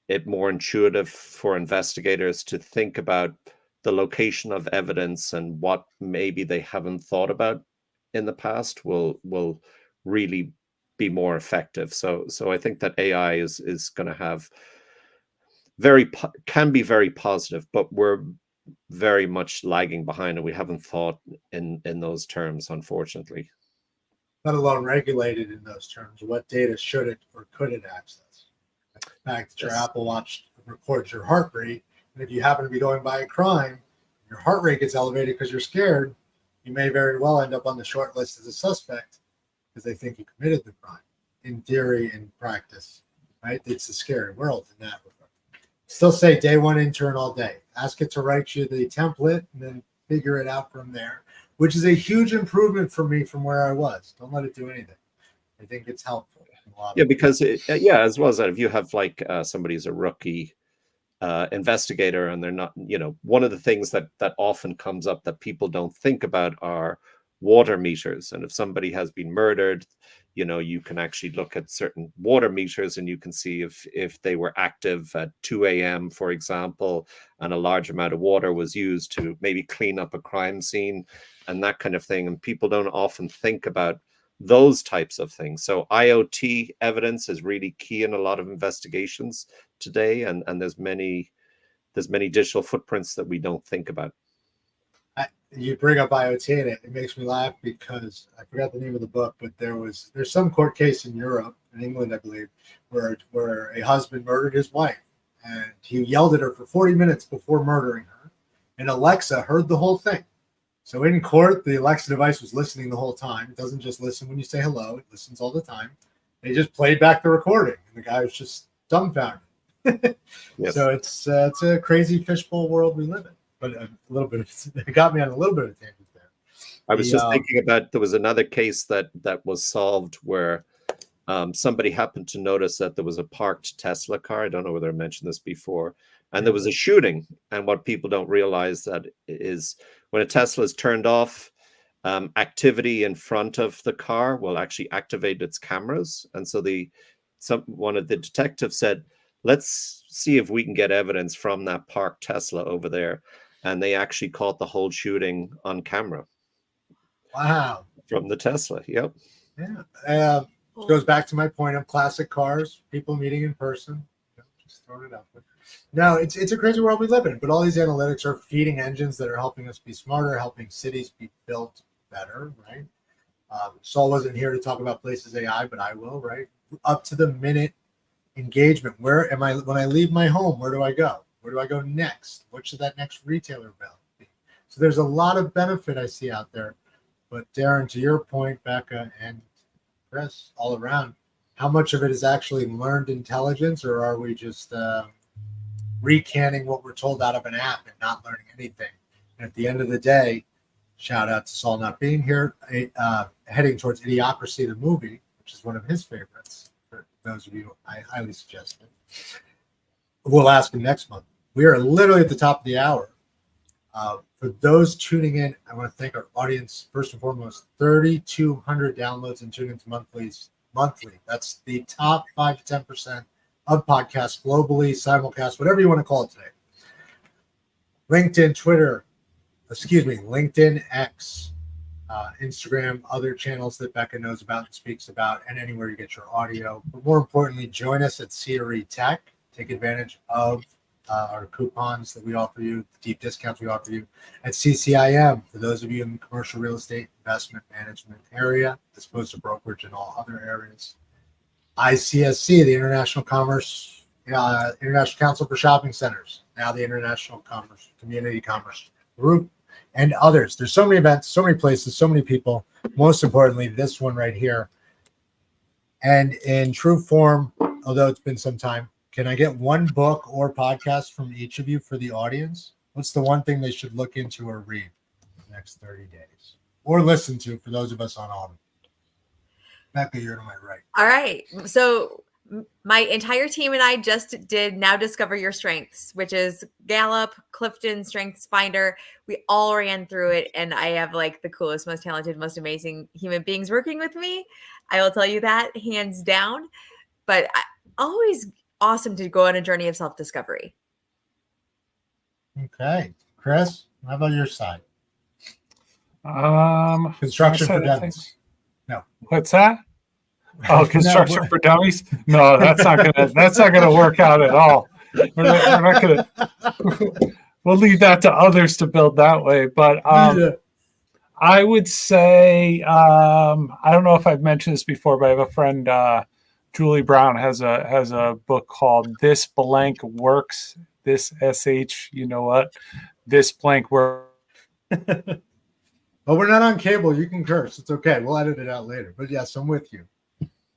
it more intuitive for investigators to think about the location of evidence and what maybe they haven't thought about in the past will really be more effective. So I think that AI is going to have can be very positive, but we're very much lagging behind, and we haven't thought in those terms, unfortunately. Let alone regulated in those terms. What data should it or could it access? The fact that your Apple Watch records your heart rate, and if you happen to be going by a crime, Your heart rate gets elevated because you're scared. You may very well end up on the short list as a suspect because they think you committed the crime. In theory, in practice, right? It's a scary world in that regard. Still say day one intern all day. Ask it to write you the template and then figure it out from there, which is a huge improvement for me from where I was. Don't let it do anything. I think it's helpful. Yeah, because as well as that, if you have like somebody who's a rookie investigator and they're not, one of the things that often comes up that people don't think about are water meters. And if somebody has been murdered, you can actually look at certain water meters and you can see if they were active at 2 a.m., for example, and a large amount of water was used to maybe clean up a crime scene and that kind of thing. And people don't often think about those types of things. So IoT evidence is really key in a lot of investigations today, and there's many digital footprints that we don't think about. You bring up IoT and it makes me laugh because I forgot the name of the book, but there's some court case in Europe, in England, I believe, where a husband murdered his wife and he yelled at her for 40 minutes before murdering her, and Alexa heard the whole thing. So in court, the Alexa device was listening the whole time. It doesn't just listen when you say hello; it listens all the time. They just played back the recording, and the guy was just dumbfounded. Yes. So it's a crazy fishbowl world we live in. But a little bit, it got me on a little bit of tangent there. I was just thinking about, there was another case that was solved where somebody happened to notice that there was a parked Tesla car. I don't know whether I mentioned this before. And there was a shooting. And what people don't realize that is when a Tesla is turned off, activity in front of the car will actually activate its cameras. And so one of the detectives said, let's see if we can get evidence from that parked Tesla over there. And they actually caught the whole shooting on camera. Wow. From the Tesla. Yep. Yeah. Goes back to my point of classic cars, people meeting in person. Just throwing it out there. No, it's a crazy world we live in, but all these analytics are feeding engines that are helping us be smarter, helping cities be built better, right? Saul wasn't here to talk about Places AI, but I will, right? Up to the minute engagement. Where am I when I leave my home? Where do I go? Where do I go next? What should that next retailer be? So there's a lot of benefit I see out there. But Darren, to your point, Becca and Chris, all around, how much of it is actually learned intelligence, or are we just recanting what we're told out of an app and not learning anything? And at the end of the day, shout out to Saul not being here, heading towards Idiocracy, the movie, which is one of his favorites. For those of you, I highly suggest it. We'll ask him next month. We are literally at the top of the hour. For those tuning in, I want to thank our audience. First and foremost, 3,200 downloads and tune-ins monthly. That's the top 5 to 10% of podcasts globally, simulcast, whatever you want to call it today. LinkedIn, X, Instagram, other channels that Becca knows about and speaks about, and anywhere you get your audio. But more importantly, join us at CRETech. Take advantage of our coupons that we offer you, the deep discounts we offer you at CCIM for those of you in the commercial real estate investment management area, as opposed to brokerage and all other areas. ICSC, the International Council for Shopping Centers, now the International Community Commerce Group, and others. There's so many events, so many places, so many people. Most importantly, this one right here. And in true form, although it's been some time, can I get one book or podcast from each of you for the audience? What's the one thing they should look into or read in the next 30 days? Or listen to for those of us on audio? Becca, you're to my right. All right. So my entire team and I just did Now Discover Your Strengths, which is Gallup, Clifton, Strengths Finder. We all ran through it, and I have like the coolest, most talented, most amazing human beings working with me. I will tell you that hands down. But always awesome to go on a journey of self-discovery. Okay. Chris, how about your side? Construction for Dummies. No. What's that? Oh, Construction for Dummies? No, that's not gonna work out at all. We're not gonna. We'll leave that to others to build that way. But I would say I don't know if I've mentioned this before, but I have a friend. Julie Brown has a book called This Blank Works. this sh, you know what, this blank word. But we're not on cable. You can curse. It's okay. We'll edit it out later. But yes, I'm with you.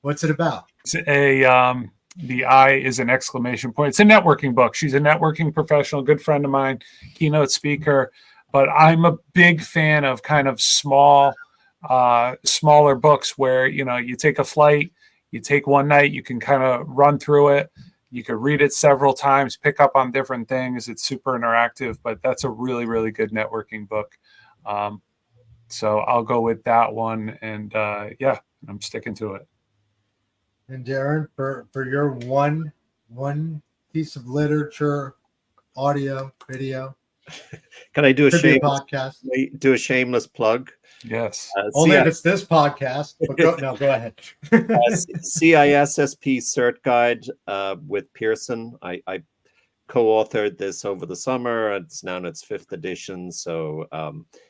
What's it about? It's the I is an exclamation point. It's a networking book. She's a networking professional, good friend of mine, keynote speaker. But I'm a big fan of kind of smaller books where, you know, you take a flight, you take one night, you can kind of run through it. You could read it several times, pick up on different things. It's super interactive, but that's a really, really good networking book. So I'll go with that one. And yeah, I'm sticking to it. And Darren, for your one piece of literature, audio, video. Can I do a podcast? Shameless plug? Yes. Only if it's this podcast. But go ahead. CISSP Cert Guide with Pearson. I co-authored this over the summer. It's now in its 5th edition. So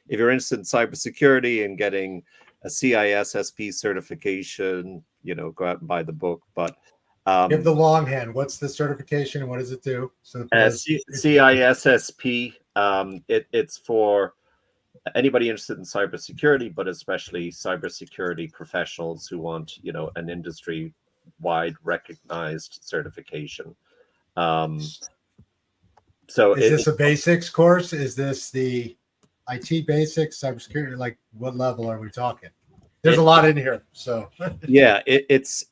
if you're interested in cybersecurity and getting a CISSP certification, you know, go out and buy the book. But give the longhand. What's the certification and what does it do? So CISSP. It's for anybody interested in cybersecurity, but especially cybersecurity professionals who want, you know, an industry-wide recognized certification. So is this a basics course? Is this the IT basics, cybersecurity? Like, what level are we talking? There's a lot in here. So yeah, it's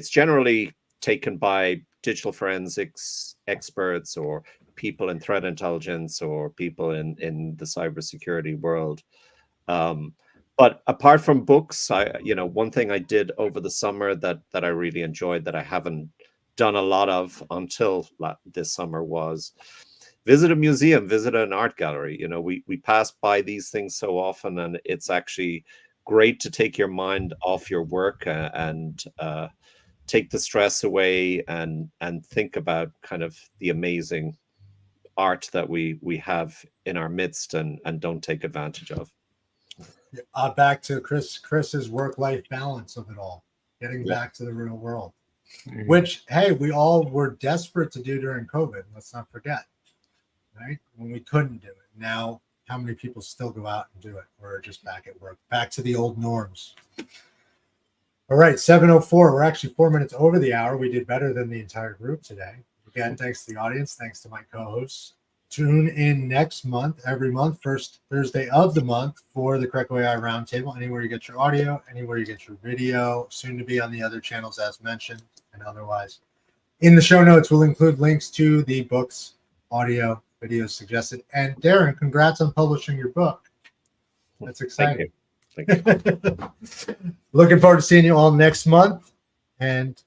generally taken by digital forensics experts or people in threat intelligence or people in the cybersecurity world. But apart from books, one thing I did over the summer that I really enjoyed that I haven't done a lot of until this summer was visit a museum, visit an art gallery. You know, we pass by these things so often, and it's actually great to take your mind off your work and take the stress away and think about kind of the amazing art that we have in our midst and don't take advantage of. Back to Chris's work-life balance of it all, getting back to the real world, which, hey, we all were desperate to do during COVID. Let's not forget, right? When we couldn't do it. Now, how many people still go out and do it? We're just back at work, back to the old norms. All right, 7:04. We're actually 4 minutes over the hour. We did better than the entire group today. Again, thanks to the audience. Thanks to my co-hosts. Tune in next month, every month, first Thursday of the month for the CRECo.ai Roundtable. Anywhere you get your audio, anywhere you get your video, soon to be on the other channels as mentioned and otherwise. In the show notes, we'll include links to the books, audio, videos suggested. And Darren, congrats on publishing your book. That's exciting. Thank you. Looking forward to seeing you all next month. And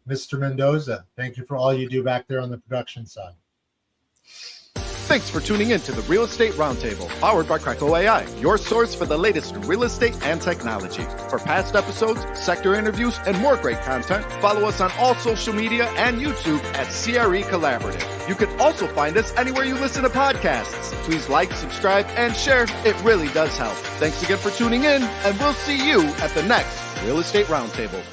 Mr. Mendoza, thank you for all you do back there on the production side. Thanks for tuning in to the Real Estate Roundtable, powered by CRECo.ai, your source for the latest in real estate and technology. For past episodes, sector interviews, and more great content, follow us on all social media and YouTube at CRECollaborative. You can also find us anywhere you listen to podcasts. Please like, subscribe, and share. It really does help. Thanks again for tuning in, and we'll see you at the next Real Estate Roundtable.